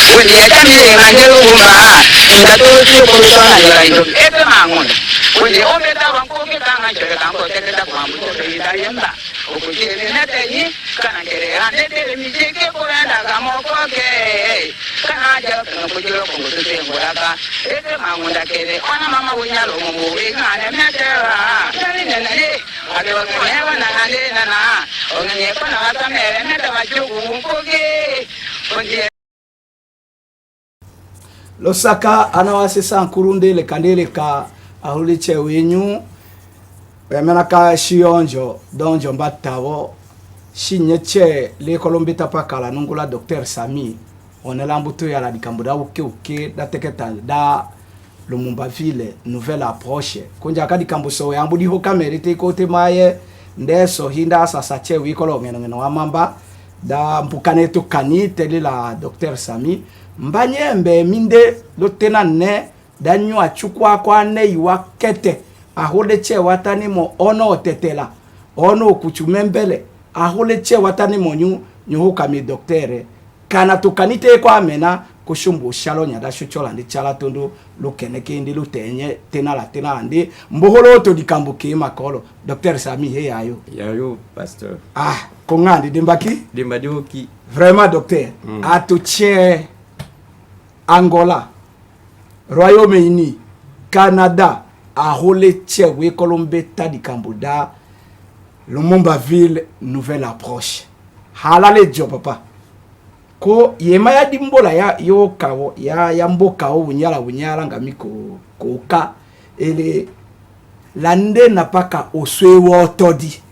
When you come in and you that all you put on your every man. When you open down and cook it down and check it out, take it up one with the Diana. Open it in a day, can I get it? And they tell me, take it for an okay. Can I just put your own to say, whatever? Every man when I get it, on a mamma when you're moving on a matter. I don't have an idea. Only if I have a matter of you won't forget. Losaka anawase sankurunde le kandele ka ahuliche wenyu yamena ka shionjo donjo mbatawo shinyeche le kolombita pakala nungula Dr Sami onela mbuto ya la dikambuda uke dateketa da Lumumba ville nouvelle approche konja ka dikambuso ya mbudi ho kamerite kote maye ndeso hinda sasache wikolo ngeno amamba da mpukaneto kanite la Dr Sami mbanyembe minde lotena ne danyu achukwa kwa ne iwa kete ahole che watani mo ono tetela ono kuchumembele ahole che watani mo nyu kami doktere kana tukanite kwa mena kushumbu shalo nyada shuchola ndi chala tondo lukeneke ndi lutenye tena andi mboholo to dikambuke makolo Dr Sami he yayo pasteur kongandi dimbaki dimbadoki vraiment docteur atuche Angola, Royaume-Uni, Canada, ahole tchewe Colombeta di Camboda, Lumumba ville, nouvelle approche. Halale jo papa. Ko yema ya dimbola ya yo kawo ya mboka o wunyala ngamiko koka ele lande napaka oswewo todi.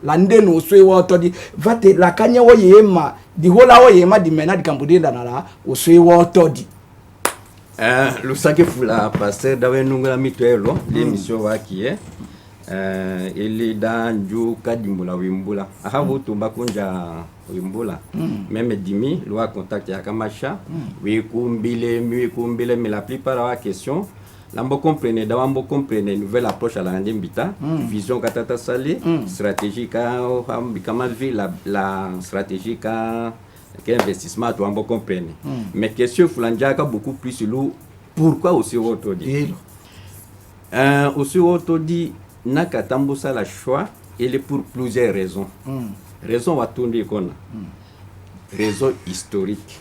Lande no oswewo otodi vate la kanya wo yema di hola wo yema di mena di Cambodenda nala oswewo otodi lusake fula pasteur dawe nungula mitwelo l'émission waki ili danju kadimbula wimbula ahabu tumba kunja wimbula même dimi loi contact ya kamasha wikumbile mais la plupart wa question lambo comprene dawambo comprene nouvelle approche à la mbita vision katata sali stratégique kama la stratégique investissement to ambo comprene mais question fulanjaka beaucoup plus lu pourquoi aussi autodi aussi autodi nakatambo ça la choix et pour plusieurs raisons raison watundi kona raison historique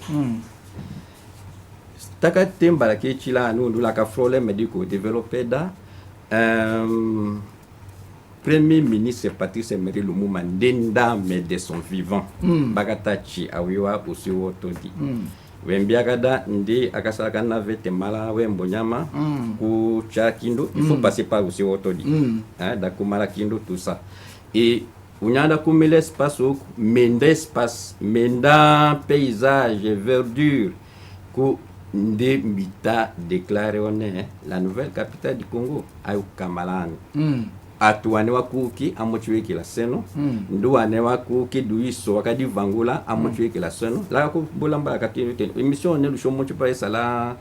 taka temba ke chila nous la ka problème médico développé da premier ministre Patrice Emery Lumumba ndenda mais de son vivant bagatachi awiwa aussi otodi wembiagada ndi akasaka na vete mala wembonyama ku chakindo il faut passer par aussi otodi da kumala kindo tout ça et unyanda kumele espace menda paysage verdure ku Nde Mbita déclaré la nouvelle capitale du Congo à Kamalani. Atuane wakuki amochwe ki la seno nduane wakuki duiso wakadi vangula amochwe ki la seno la ko bolamba katino émission ne lucho mocho pa sala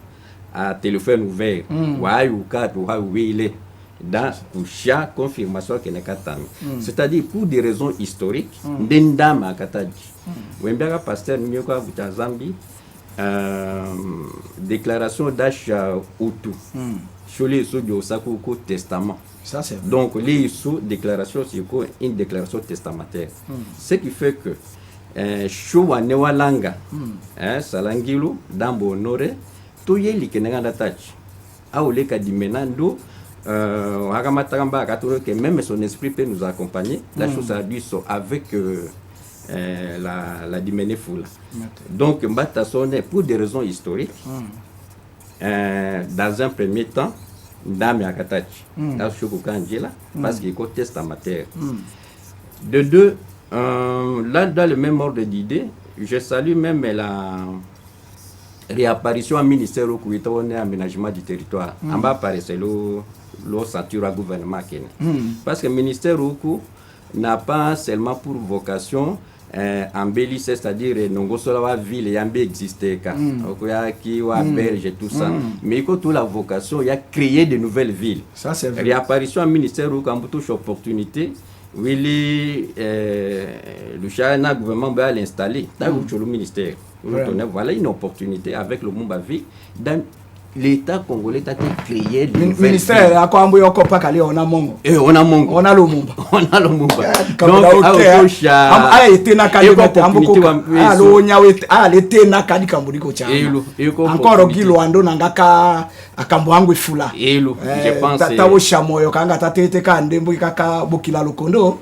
à téléphone ouvert wa yuka to ha wile dans kusha confirmation que ne katami c'est-à-dire pour des raisons historiques ndendama kataji wembaka pasteur nyoka Zambi déclaration d'achat Hutu sur les sous du Sakuko testament. Ça c'est donc les sous déclaration c'est une déclaration testamentaire. Ce qui fait que choua newalanga salangilu dambo honore to yeli kenanga datachi au le kadimenando hakamatamba katoro que même son esprit peut nous accompagner. La chose a dû avec la dimenée foule. Donc, Mbata sonne pour des raisons historiques. Dans un premier temps, Ndame Akatachi, parce qu'il est testamentaire. De deux, là, dans le même ordre d'idée, je salue même la réapparition au ministère au aménagement du territoire. En bas, apparaît le ceinture gouvernement. Parce que le ministère n'a pas seulement pour vocation embellir, c'est-à-dire non seulement la ville yambe existait qui wa berge tout ça, mais il y a la vocation, il y a créer de nouvelles villes. Ça c'est vrai. Réapparition au ministère où quand touche opportunité, le chana gouvernement va l'installer dans le ministère. Voilà une opportunité avec le Mumbaville dans l'État congolais a créé le ministère à Kwambo Yoko Pakali on a Mongo. Et on a Mongo. On a le Mumba. On a le Mumba. Donc a été na kali été na kali kambuliko cha. Encore gilo ando nangaka akambo wangu ifula. Je pense tawo shamoyo kanga tatete kande mbu kaka bukila lokondo.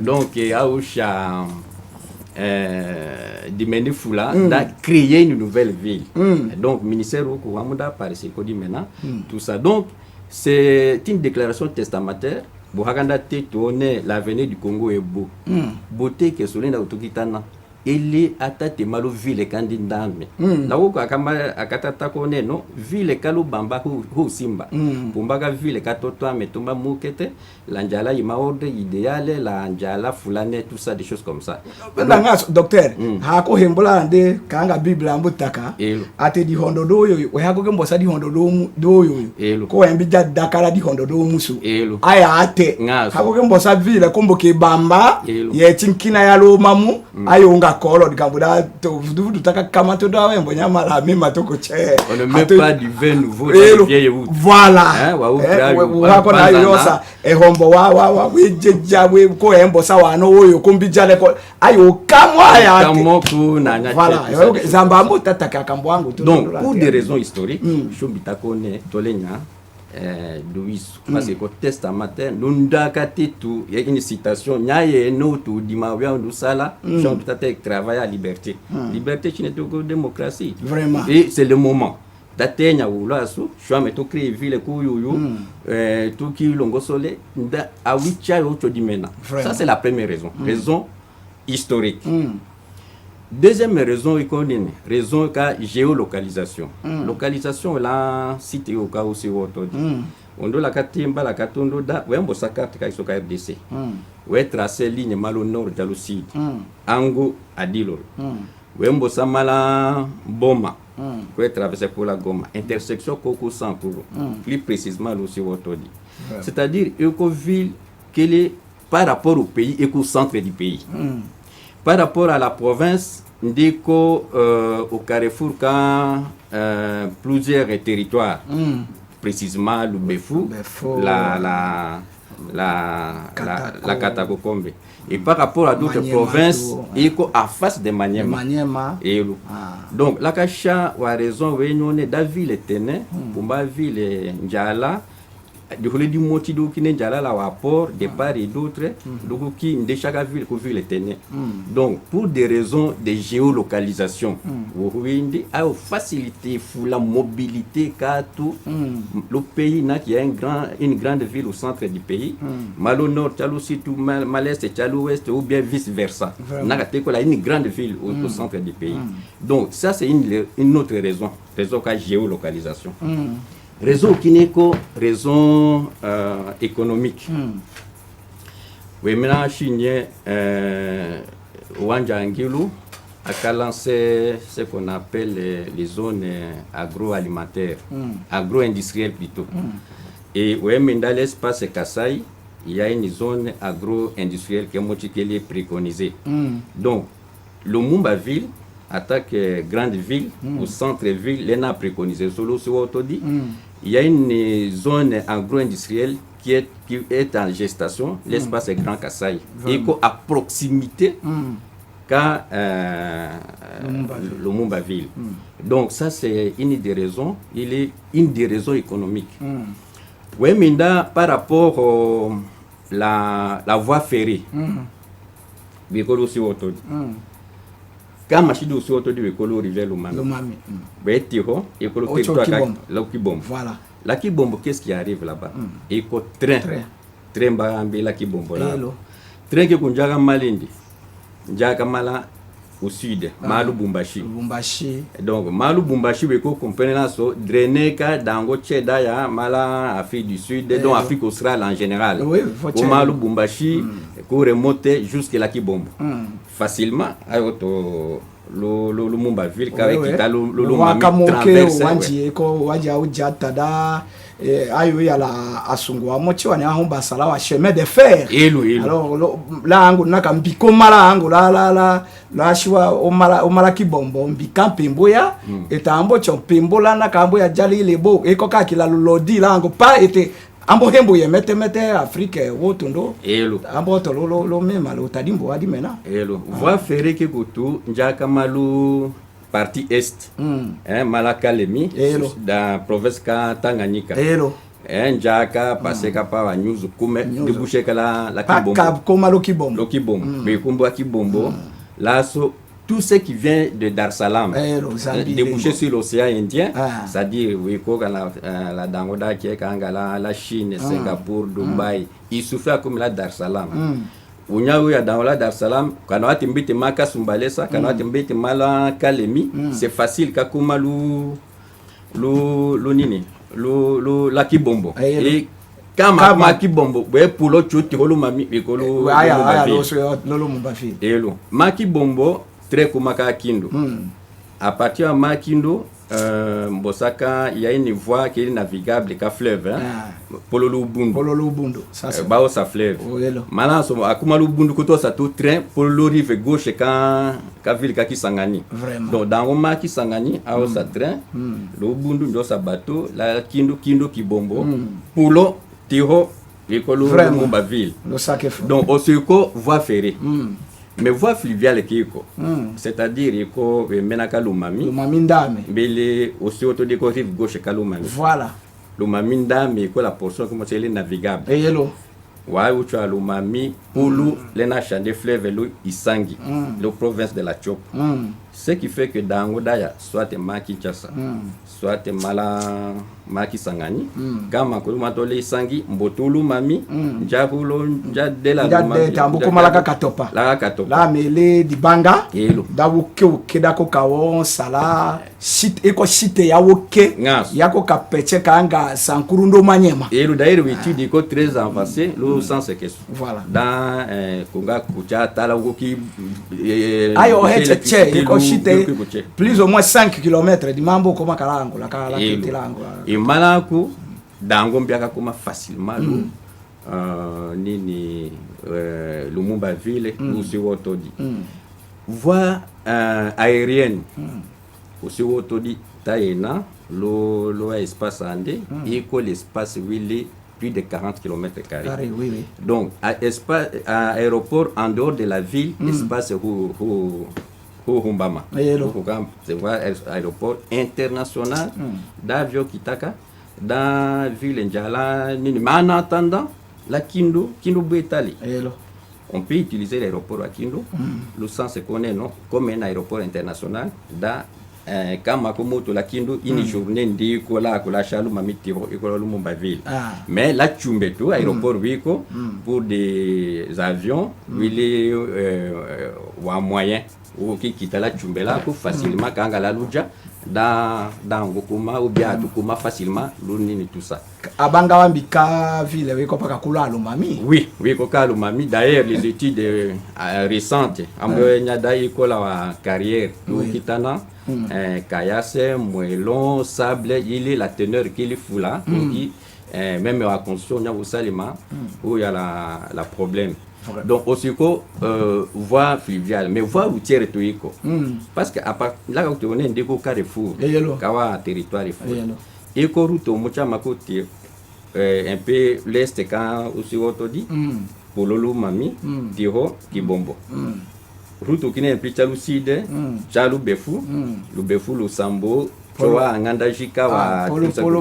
Donc ausha Dimeni Fula a créé une nouvelle ville. Donc, ministère au Kouamouda, par dit maintenant, tout ça. Donc, c'est une déclaration testamentaire. Bouhaganda Tétone, l'avenir du Congo est beau. Beauté que Solina Otokitana. Il est attaqué malo ville kandindame. Na uko akatata kone no ville kalu bamba hu simba. Pumbaga ville katoto ametumba mukete la njala imaorde idéale la njala fulane tout ça des choses comme ça. Ndanga docteur ha ko hembola ande kanga bible ambutaka ate di hondo do yo we ha ko gembosa di hondo do yo ko embi dakara di hondo do musu aya ate ha ko gembosa ville kombo ke bamba ye tinkina ya lo mamu ayo nga kolo dikambuda to tutaka kama to dawe mbonya mala mema to ko che on ne met pas du vin nouveau dans vieille route. Voilà wa ko na yosa e hombo wa we jeja we ko embo sawa no oyo kombijale ko ayo kamwa ya kamo ku na nya. Voilà zamba mo tataka kambo wangu to. Donc pour des raisons historiques shombita kone tolenya Louis parce que testamentaire nundaka titu il y a une citation nyaye no to dimawia ndusala chant peut-être travailler à liberté liberté chez notre démocratie vraiment et c'est le moment datenya ulasu chwa meto créer ville kuyuyu tout qui longo sole nda awicha yo to dimena. Ça c'est la première raison historique. Deuxième raison économique, raison ka géolocalisation. Localisation là cité au cas aussi autodi. On doit la katimba la katondo da wembo sakarte ka isoka RDC. We tracer ligne malo nord jalo sud. Ango adilo. Wembo samala Boma. We traverser pour la Goma. Intersection Koko Sankuru. Plus précisément aussi autodi. C'est-à-dire éco-ville qu'elle est par rapport au pays éco-centre du pays. Par rapport à la province, Ndiko au Carrefour, quand plusieurs territoires, précisément le Befou, la Katakokombe. Et par rapport à d'autres provinces, il est à face de Maniema. Donc, la Kacha a raison, on est dans la ville Téné, pour ma ville Ndjala. Du moti do qui n'enjala la rapport des part et d'autres donc qui de chaque ville que ville tenait. Donc pour des raisons de géolocalisation oui a facilité pour la mobilité car tout le pays n'a qui a une grande ville au centre du pays mal au nord talo aussi tout mal est talo ouest ou bien vice versa n'a pas une grande ville au centre du pays. Donc ça c'est une autre raison qu'a géolocalisation. Raison qui n'est que raison économique. Oui, maintenant, Chine, Wanja Angilu a lancé ce qu'on appelle les zones agroalimentaires, agro-industrielles plutôt. Et oui, mais dans l'espace Kassai, il y a une zone agro-industrielle qui est préconisée. Donc, le Mumbaville attaque grande ville, au centre-ville, l'ENA a préconisé. Solo Autodi, il y a une zone agro-industrielle qui est en gestation, l'espace est Grand Kassai, et à proximité qu'à le Mumbaville. Donc ça c'est une des raisons, il est une des raisons économiques. Oui, mais par rapport à la voie ferrée, Bikolo si Autodi. Quand machine aussi autour du écolo rivière Lomami. Betiro, écolo la Kibombo. Voilà. La Kibombo, qu'est-ce qui arrive là-bas? Éco train barambe la Kibombo là. Train qui kunjaga malindi. Njaga mala au sud, Malu Bumbashi. Donc Malu Bumbashi beko comprendre là so drainer ka dango cheda ya mala Afrique du Sud donc Afrique australe en général. Au Malu Bumbashi ko remonter jusqu'à la Kibombo. Facilement Lumumba ville quand Ouais, kita ouais. Lumumba Wakamoke traverse wanji ko waja ujatada ayo ya la asungwa mochi wani ahomba sala wa chemin de fer. Elo. Alors la angu naka mbiko mala angu la shiwa omala kibombo mbika pembo ya eta ambo chopembo la naka ambo ya jali lebo eko ka kila lodi la angu pa ete ambo hembo ye mete Afrique wotundo Elo. ambo to lo mema lo tadimbo wadi mena. Elo. Voie ferrée que kutu njaka malu partie est. Malakalemi dans province ka Tanganyika. Elo. Njaka passé ka pa nyuzu kume déboucher la Kibombo. Pas comme lo Kibombo. Lo Kibombo. Mais kumbo Kibombo. Là tout ce qui vient de Dar Salam, débouché sur l'océan Indien, c'est-à-dire la Dangoda qui est la Chine, Singapour, Dubaï, il souffre comme la Dar Salam. Unya dans la Dar Salam, quand on a timbité maka sumbalesa, quand on a timbité mala kalemi, c'est facile kakuma la Kibombo. Et kama Kibombo, pour l'autre chose, tu mami, ekolo Makibombo très kumaka Kindo. À partir de Makindo, Mbosaka, il y a une voie qui est navigable, qui fleuve, Pololo Bundo. Ça c'est bao sa fleuve. Maintenant, akuma Bundo koto sa tout train Pololo rive gauche quand ville ka Kisangani. Donc dans Roma Kisangani, a sa train, le Bundo ndo sa bateau, la Kindo Kibombo, Polo Tiro Écolo Lumumba ville. Donc au secours voie ferrée. Mais voie fluviale kiko, c'est-à-dire iko menaka Lumami ndame bele aussi autodéco rive gauche Kalumami. Voilà. Lumami ndame iko la portion comme c'est navigable. Et hello. Ouais, où tu as Lumami pour les nations des fleuves Isangi, la province de la Tchop. Ce qui fait que dans Odaya, soit Maki Chassa, soit Maki Sangani, Gama Kulumatole Isangi, Mbotulu Mami, Njahulo, Njadela, Malaka Katopa. La mele di banga, Dawuke Kedako Kawon, Sala, site eko site ya woke, Yako Kapeche Kanga, Sankurundo Manyema. Et d'ailleurs, l'étude est très avancée, le sens est que voilà. Dans Konga Kucha, Talawoki, ayo plus ou moins 5 km di mambo koma kalango la kitilango et malaku dango mbiaka koma facilement nini Lumumba ville aussi wotodi voie aérienne aussi wotodi taena lo espace andé et que l'espace ville plus de 40 km². Oui. Donc à aéroport en dehors de la ville, espace Humbama. C'est un aéroport international d'avion Kitaka, dans la ville Ndjala. Mais en attendant, la Kindo Bouetali. On peut utiliser l'aéroport à Kindo. Le sens c'est qu'on est comme un aéroport international. Kama komoto la Kindo une journée ndi kola chalu mamitiro ikola Lumumba ville. Mais la Chumbeto aéroport wiko pour des avions wili wa moyen ou qui quitte la Chumbela pour facilement kanga la luja dans Ngokuma ou bien Tukuma facilement l'unini tout ça. Abanga wambika ville wiko paka kula Lumami. Oui, koka Lumami. D'ailleurs les études récentes ambe nyada ikola wa carrière kitana Kayase, moellon, sable, il est la teneur qu'il faut là, même à construction, il y a aussi où il y a la problème. Donc, aussi, voie fluviale, mais voie routière, parce que là, on est un carrefour, un territoire, et qu'on route au Mouchamako, un peu l'est, quand aussi, on dit, pour Lolo Mami, Tiro, Kibombo. Route qui n'est plus chaloucide, chalou befu, le befu, le sambo, choa anganda jika wa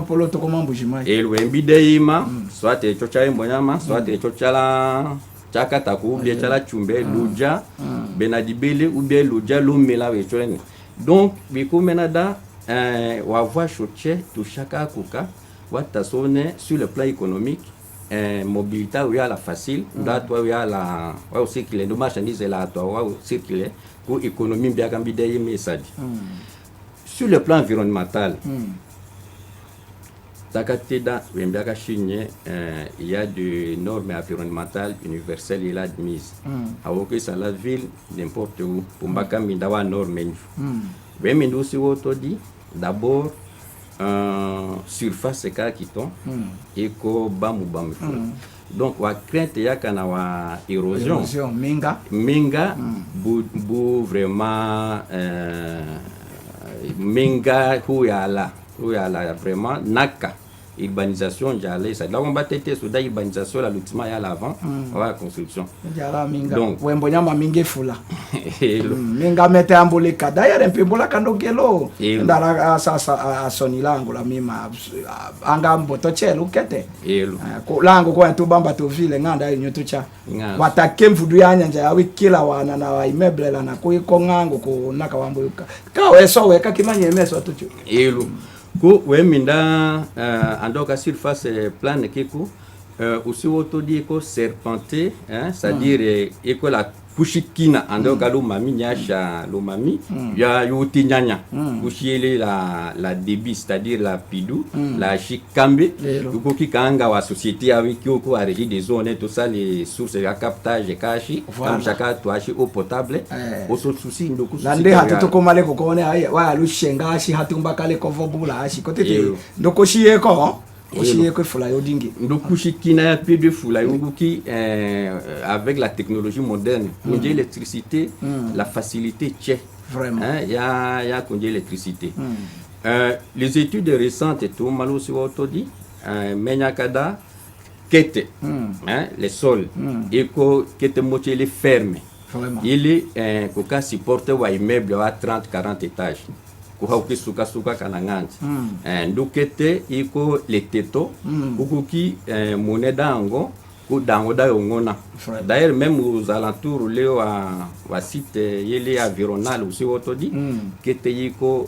polo to comment bujima. Et le mbideima, soit te chocha mbonyama, soit te chocha la chakataku, bien chala chumbe, luja, benadibele ou bien luja lumela wechweni. Donc, biko menada wa voie choche to chaka kuka, wa tasone sur le plan économique. Mobilité où il y a la facile, là où il y a la circuler, nos marchandises là où circuler pour économie bien mais ça dit. Sur le plan environnemental, Takateda, Wembiaka Chine, il y a des normes environnementales universelles et admises. Alors ça la ville, n'importe où, pour Mbaka Mindawa norme. Wemindou si dit, d'abord, surface c'est qui tombe, et ko bamu bamu. Donc, wa crainte ya kana wa érosion. Minga, bu vraiment, minga huyala vraiment naka urbanisation j'allais ça là on va têter sur la urbanisation la lotissement ya l'avant la construction donc wembonyama mingi fula minga mete ambole kada ya rempe bola kandogelo ndara sasa soni langu la mima anga mboto chelo kete ko langu ko ntu bamba to vile nganda nyoto cha watake mvudu ya nyanja ya wikila wana na wa imeble la na ko ngango ko naka wambuka ka weso weka kimanye meso tuchu Ko Weminda andoka surface plane kiku aussi autodi ko serpenté c'est-à-dire eko la kushikina andoka lo mami nyasha lo mami ya yuti nyanya kushiele la débit c'est-à-dire la pidou la chikambe ko kikanga wa société avec ko a régie des zones tout ça les sources de captage kashi comme chaka toashi eau potable au souci ndoku lande hatu ko male ko kone wa lu shenga ashi hatumba kale ko vobula ashi ko tete ndoko shiye ko aussi que fula yodingi ndokushi kina ya peu de fula yoguki avec la technologie moderne konje l'électricité la facilité tchè vraiment ya konje l'électricité les études récentes et tout malo si autodi menyakada kete les sols eko kete moche les fermes vraiment il est koka supporter wa immeuble à 30-40 étages kuhauki suka kananganti ndukete iko leteto ukuki monedango ku dango da yongona d'ailleurs même aux alentours leo wa site yele environal aussi autodi kete iko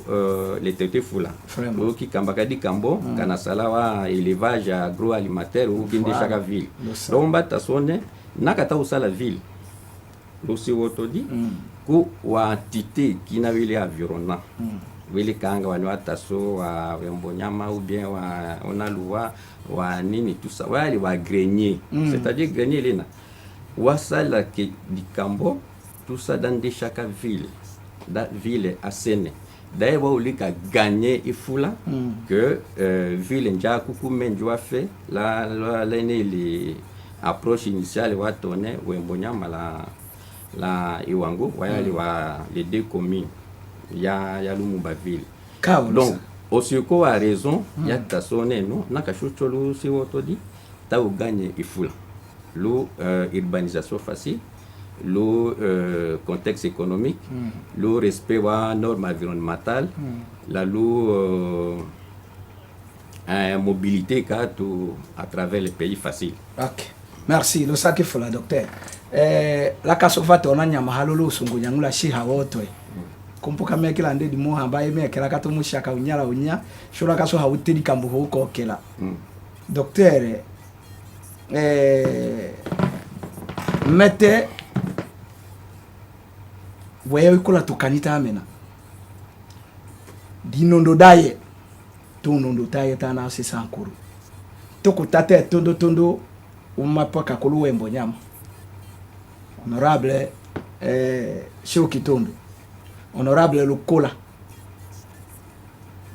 leteto fula ukuki kambakadi kambo kana salawa élevage agroalimentaire ukuki ndeshaka ville donc bata sone nakata usala ville aussi autodi ku wa entité qui na vile environnement wili kanga wanwa taso wa wembonyama ou bien wa onaluwa wa nini tout ça wali wa grenier c'est-à-dire grenier lena wasala ke dikambo tout ça dans de chaque ville à Sene d'ailleurs wa ulika gagner ifula que ville nja kuku menjwa fait la les approche initiale wa tonne wembonyama la iwango wali wa les deux communes ya Lumumba ville donc Osiko a raison ya tasone no nakashucholo si wotodi ta uganye ifula lo urbanisation facile le contexte économique le respect wa normes environnementales la mobilité à travers les pays facile. OK, merci lo saki fula docteur la kasofate onanya mahalolo sungunyangula shi hawotwe kumpuka mekela ndedi mo hambaye mekela kato mushaka unyala unya shura kaso hawutiri kambu huko kela docteur mete wewe kula tukanita amena dinondo daye tunondo taye tana sisankuru tokutate tondo umapaka kuluwembo nyama honorable Sheu Kitundu, honorable Lukola,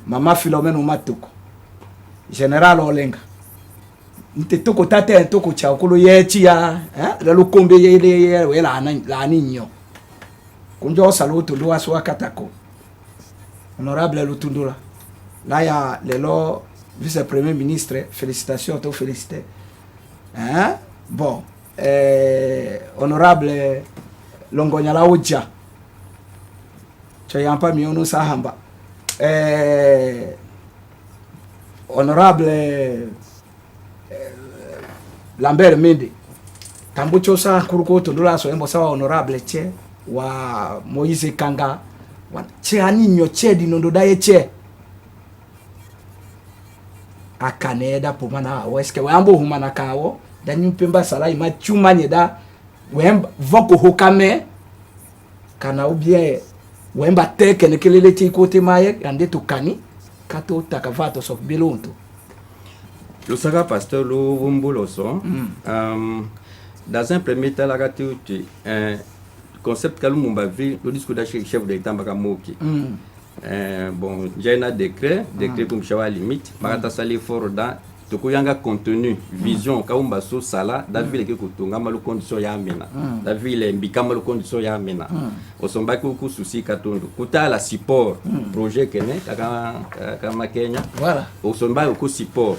Mama Philomène Matuko, Général Olenga. Nte toko tate toko cha okolo yechi ya la lukombe yele wela la ninyo. Kunjo saluto do aswa katako. Honorable Lutundula. Là ya lelo vice-premier ministre, félicitations to féliciter. Bon, honorable Longonyala Oja. Chayampa miono sahamba. Honorable Lambert Mende. Tambucho sa kuruko tondula so embo sawa honorable che wa Moise Kanga. Wa che aninyo che dinondo daye che. Akaneda pomana weske wambo humana kawo danyu pemba sala ima chuma nyeda wemba voko hokame kana ubie wemba teke nekelele ti kote maye ande tukani kato takavato sof belonto Le Saga Pasteur, le Wumboloso, dans un premier temps, la gâteauté, concept Kalumumba ville, le discours d'achat chef de l'État Bakamoki. Bon, j'ai un décret comme Chawa limite, Marata Sali Foroda, Tokuyanga contenu, vision, Kaumba So Sala, la ville qui Kutunga Malu condition Yamena, la ville Mbikamalu condition Yamena, Osomba Kuku Souci Katundu, Kuta la support, projet Kene, Kama Kenya, voilà, Osomba Kuku support.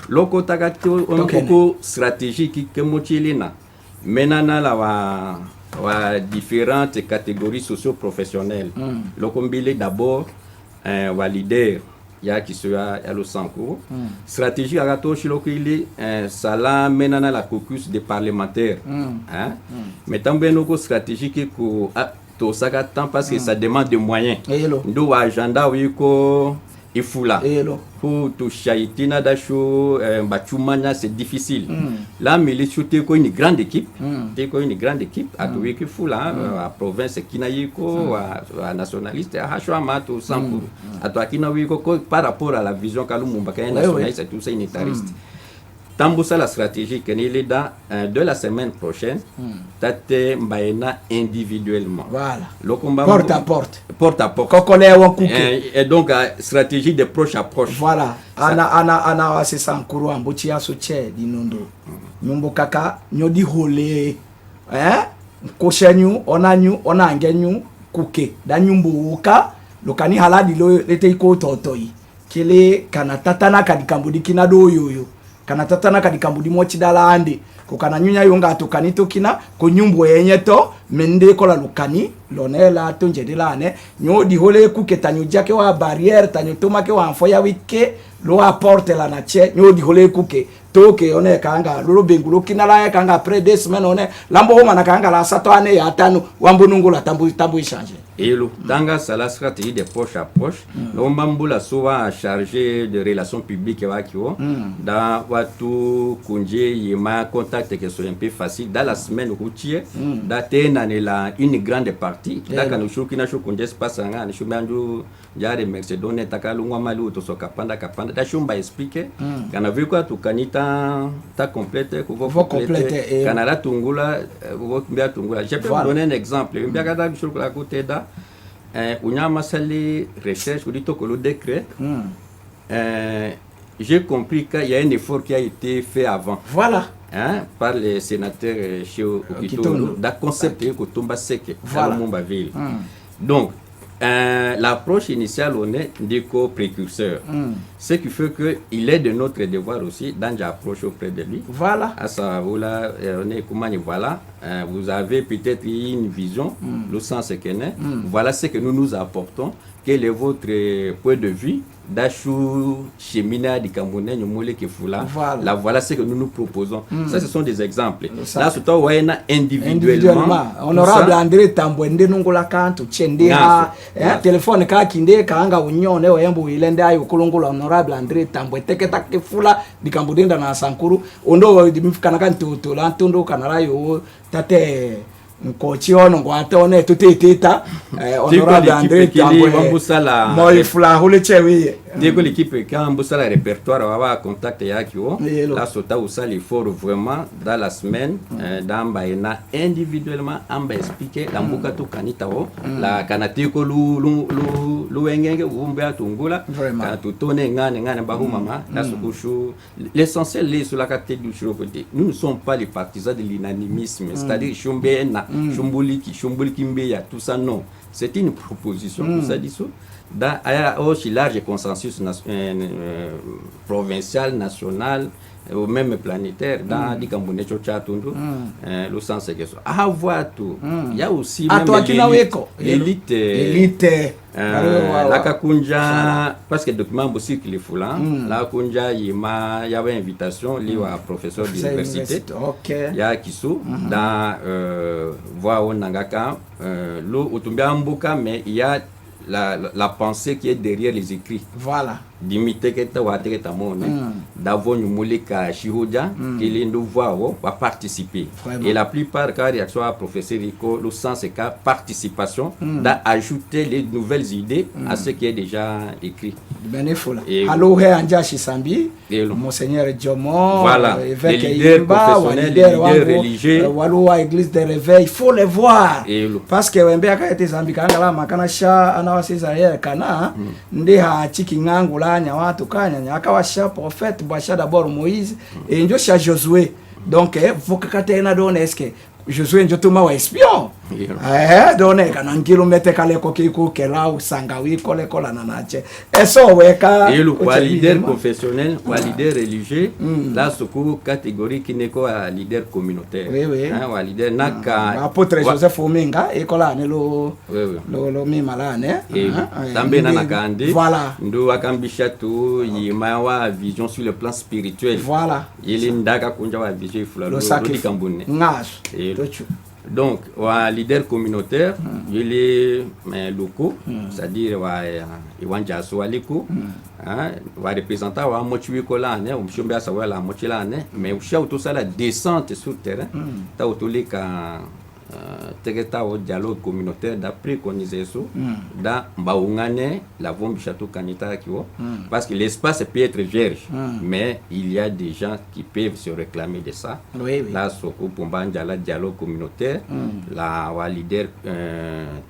Loko Tagato, on a stratégie qui Kemochilina, Menana la différentes catégories socio-professionnelles. Lokombile d'abord, wa leader. Il y a qui sera à le Sanko. Stratégie à Gato Chilokili, ça menana la caucus des parlementaires. Mais tant bien nos stratégie qui to saga temps parce que ça demande des moyens. Ndo agenda wiko ifula. Pour tout chaitina d'acho bachumanya c'est difficile. Là mais les chute ko une grande équipe. T'es ko une grande équipe à tout qui fula à province kinayiko à nationaliste à hachwa to Sanko. À toi kinawiko par rapport à la vision Kalumumba est nationaliste tout ça unitariste. Tamboussa la stratégie que est dans de la semaine prochaine, tate mbaena individuellement. Voilà. Le combat porte à porte. Porte à porte. Et donc stratégie de proche à proche. Voilà. Ana wase sankuru ambuchi ya soche di nondo. Nyumbo kaka nyodi hole. Koshenyu onanyu onangenyu kuke. Da nyumbo uka lokani haladi lo lete iko totoi. Kile kana tatana kadikambudi kinado yoyo. Kana tatana kadikambudi mochi dalande kokana nyunya yonga atokanito kina ko nyumbo yenyeto mende kola lukani lonela tonjedelane nyodi hole kuketanyo jake wa barrière tanyo tomake wa mfoya wike lo apporte la nache nyodi hole kuke toke one kanga lolo bengulo kina la kanga après 2 semaines one lambo homa na kanga la sato ane ya tano wambo nungula tambu changer. Et le tanga ça la stratégie de proche à proche no mbambula souvent chargé de relations publiques wakio dans watu kunje yema contact que soit un peu facile dans la semaine routière datena la une grande partie daka no shuki na shukunje space nga ni shumanju jare Mercedes takalungwa malu to soka panda da shumba expliquer kana vu quoi tu kanita ta complète ko compléter kana tungula ko mbia tungula je peux vous donner un exemple mbia kada shukula côté da unyama sali recherche ou dit que le décret j'ai compris qu'il y a un effort qui a été fait avant. Voilà. Par les sénateurs chez Okitondo, d'un concept que Kutumba Seke, voilà. Ville. Donc, l'approche initiale, on est des co-précurseurs. Ce qui fait qu'il est de notre devoir aussi d'approcher auprès de lui. Voilà. À ça, voilà, on est comment voilà. Vous avez peut-être une vision, le sens qu'elle est. Voilà ce que nous apportons. Quel est votre point de vue d'Achou, Chemina, di Camerounais, Nyomole, Kefula. Là, voilà ce que nous proposons. Ça, ce sont des exemples. Là, c'est toi, individuellement. Honorable André Tambwende, Nungola Kanto, Tchendea, téléphone Kakinde, Kanga Union, Wembo, Ilenda, Yokolongola, Honorable André Tambwende, Kefula, di Camerounais, dans Sankuru, Ondo, di Mifkanakan, to Lantondo, Canarayo, Tate. Nkochiono ngwatone tuteteta honorable André Tambwe moi fula hole chewe deko l'équipe quand mbusala répertoire wa contact yakio la sota usali fort vraiment dans la semaine dans baina individuellement amba expliquer la mbuka to kanita o la kanatiko lu wengenge umbe atungula quand tutone ngane bahumama la sokushu l'essentiel les sur la carte du côté nous ne sommes pas les partisans de l'unanimisme c'est-à-dire Shumbeena Shumbuliki Mbeya, tout ça non. C'est une proposition, tout ça dit ça. Dans aussi large consensus provincial, national, ou même planétaire, dans les Camerounais, le sens c'est que ça. À voir tout. Il y a aussi l'élite. La Kakunja, parce que le document aussi qu'il faut là, la Kakunja, il y avait invitation liée à professeur d'université. Il y a Kisu, dans Voix au Nangaka, l'eau au Tumbiambuka, mais il y a la pensée qui est derrière les écrits. Voilà. d'imiter que ta wa te ta mone d'avons nous moleka shihodia qu'il est nous voir va participer Vraiment. et la plupart cas réaction à professeur Rico le sens c'est qu'à participation d'ajouter les nouvelles idées à ce qui est déjà écrit. Benefula. Et- Allo he anja Shisambi. Et- Monseigneur Jomo. Voilà. Évêque Les leaders Yimba, professionnels, leaders les leaders religieux. Walua Église de Réveil. Il faut les voir. Et le- Parce que wembe akaete Zambi kangala makana sha anawasiza yeye kana ndi ha chiki ngangu la nya watu kanya nya akawasha prophète bwasha d'abord Moïse et njo sha Josué. Donc vokakate na done eske Josué njo tuma wa espion. Done kana kilomètre kale ko kiku kela usanga wi kole kola nanache. Eso weka et le quoi leader professionnel, quoi leader religieux, là ce coup catégorie qui n'est quoi leader communautaire. Oui, oui. Hein, wa leader naka. apôtre Joseph Ominga ekola ne lo Oui, oui. lo mimala ne. Et tambe na nakande. Voilà. Ndo akambisha tu yima wa vision sur le plan spirituel. Voilà. Il ndaka kunja wa vision fulalo Le di sacrifice. kambune. Ngash. Et- Tochu. Donc, wa leader communautaire, il est locaux, c'est-à-dire wa iwanja so aliko, wa représentant wa mochiwi kola ne, o mshombe asa wala mochila ne, mais usha utosa la descente sur terrain, ta utolika tegeta au dialogue communautaire d'après préconiser ça da mbaungane la vombi château kanita kiwo parce que l'espace peut être vierge mais il y a des gens qui peuvent se réclamer de ça. Oui, oui. Là soko pomba la dialogue communautaire la wa leader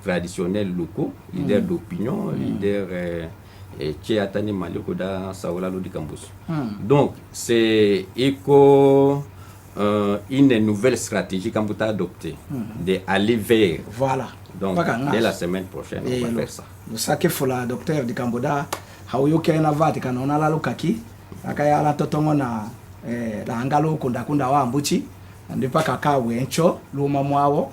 traditionnel locaux leader d'opinion leader qui atani maliko da saola lo di campus. Donc c'est une nouvelle stratégie qu'on peut adopter, d'aller vers. Voilà. Donc, Baka dès ngash. la semaine prochaine, on va faire ça. Lusake fula docteur di Kamboda hauyo kena vati kanona la lukaki akaya la totongo na la angalo kunda wa mbuchi ndipa kaka wencho luma mwawo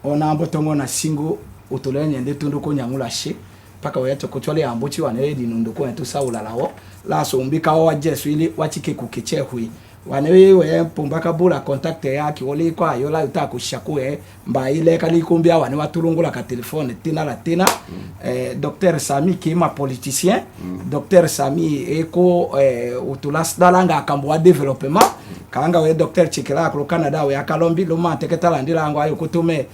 ona mbotongo na singo utolenye ndetundu ko nyangula she paka weto kuchole ambuchi wane di nundu ko entu saula lawo la so mbika wa jesu ili wachike kukichehui wanewe we pumbaka bula contact yake wole kwa yola utakushakue mba ile kali kumbia wane watulungula ka telefone tina la tina docteur Sami qui est ma politicien docteur Sami eko utulas dalanga kambwa development kanga we docteur Chikela ko Canada we akalombi lo manteketa ndila ngo ayo kutume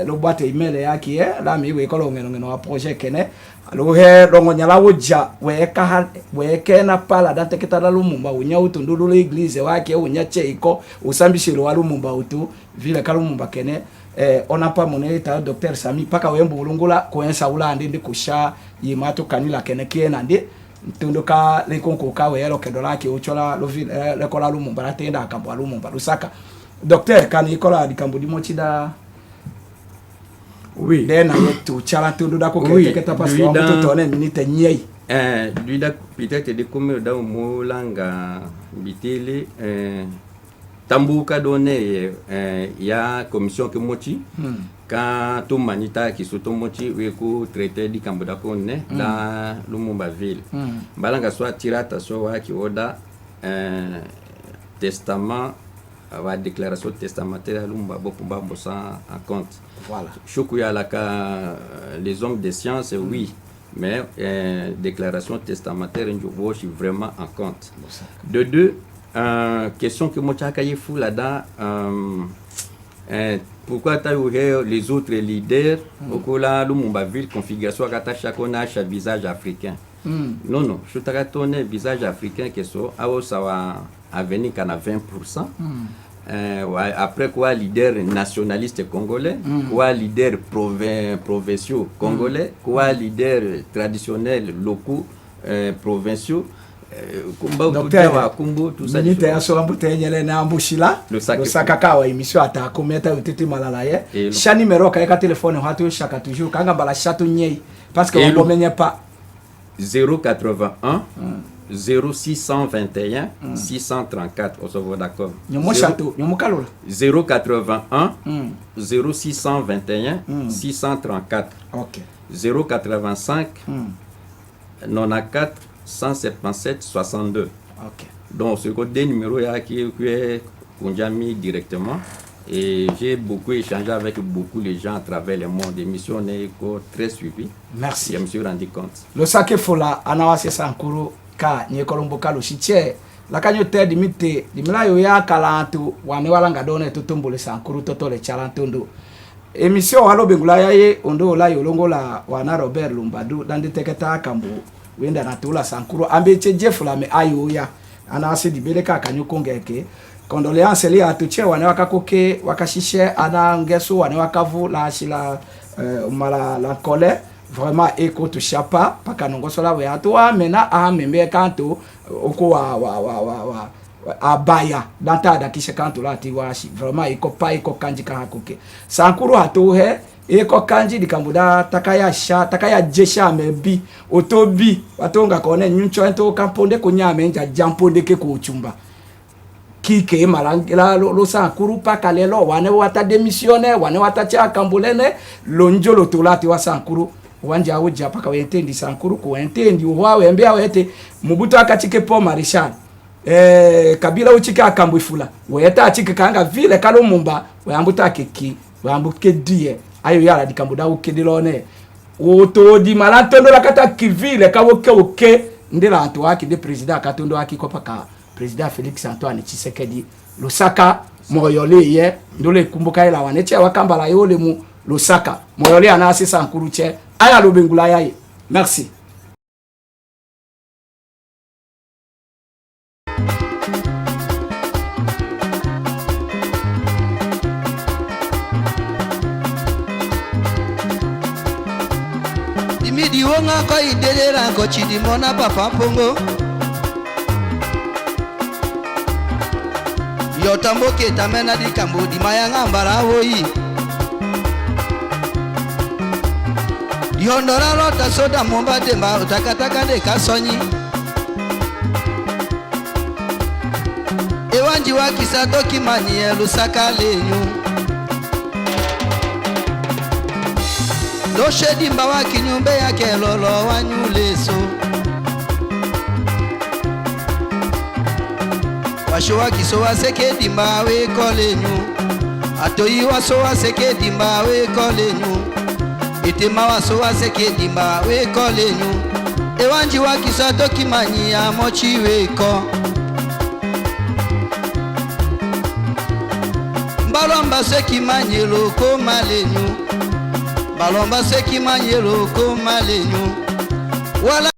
lo boîte email yake la mi we ko lo ngeno wa projet kene alo he longo nyala woja we kena pala dante ketala lumumba unya utundulu l'église wake unya cheiko usambishiro wa lumumba utu vile kalumumba kene on n'a pas moneta docteur Sami paka wembu ulungula koensa ulandi ndi kusha yimato kanila kene kiena ndi tunduka lekonko kawe yelo kedola ki uchola lo vile le kola lumumba la tenda akambo lumumba lusaka docteur kanikola dikambo mochida. Oui. Dena yetu chala tundu dako Oui, kete parce que lui on dans- peut tourner minute nyei. Lui, peut-être des communes dans Molanga, Bitele, Tambuka donné, il y a commission que mochi, quand tout manita qui sont mochi, oui, ko traité du Camboda konne dans Lumumba ville. Balanga soit tirata soit qui oda testament, la déclaration testamentaire à Lumumba Bopumba Bossa en compte. Voilà. Chokuya Laka, les hommes de science, oui, mais déclaration testamentaire, je suis vraiment en compte. De deux, question que moi j'ai fou là-dedans, pourquoi tu as les autres leaders au Kola, Lumumba ville, configuration à chacun a un visage africain. Non, non, je t'ai donné visage africain qui sont à venir qu'à 20%. Ouais, après quoi leader nationaliste congolais, quoi leader provinciaux congolais, quoi leader traditionnel locaux provinciaux, Docteur, tout ça. minute ya so ambute nyele na ambushila lusaka kawa emission atakometa utiti malala ye shani meroka eka telefone hatu shaka toujours kanga bala shatu nyei parce que on menye pas 081 0621 634, on se voit d'accord. nyomo shatu nyomo kalula 081 0621 634. OK 085 94 177 62. OK Donc ce côté numéro là qui est Kunjami directement, et j'ai beaucoup échangé avec beaucoup de gens à travers le monde, émissions très suivies. merci Je me suis rendu compte. lusake fola anawase sankuru ka nye kolombo kalo shiche la kanyo te dimite dimila yo ya kalantu wane wala ngadone tutumbole sankuru totole chalantondo émission walo bengula yaye ondo la yolongo la wana Robert Lumbadu dandi teketa kambo wenda na tula sankuru ambe Jeff la me ayo ya ana ase dibeleka kanyokongeke condoléances li atuche wane wakakoke wakashishe ana ngeso wane wakavu la shila mala la colère vraiment écoute chapa paka nongosola we atwa mena a membe kanto oko wa abaya danta da kisha kanto la tiwashi vraiment iko kanji kahakoke sankuru hatohe iko kanji dikambuda takaya jesha mebi otobi watonga kone nyuncho ento kamponde kunyame nja jamponde ke ku chumba kike malangela lo sankuru paka lelo wane wata démissionner wane wata cha kambulene lonjolo tolati wa sankuru wanja uja paka wentendi sankuru ko wentendi uwawe mbia wete mubuto akachike po marishal kabila uchike akambwifula weta achike kanga vile kalo mumba wambuta keki wambuke die ayo yala dikambuda ukedilone oto di malantondo la kata kivile kawoke oke ndela antu waki de president akatondo waki ko paka president Felix Antoine Tshisekedi Lusaka moyole ye ndole kumbuka ila waneche wakambala yole mu Lusaka moyole anasi sankuru che aya lobengula yaye merci. Dimidi wonga ko idelera ko chidimona papa pongo yotamboke tamena dikambo di mayanga mbara hoyi yondora rota soda momba demba utakataka de kasonyi ewanji wa kisato kimani Lusaka lenyu doshedi mbawa kinyumbe yake lolo wanyuleso washowa kisowa sekedi mbawe kolenyu atoyi wasowa sekedi mbawe kolenyu itema wasowa sekedi mbawe kolenyu ewanji wa kisato kimanyi ya mochi weko mbalomba sekimanyi loko malenyu balomba sekimanyi loko malenyu wala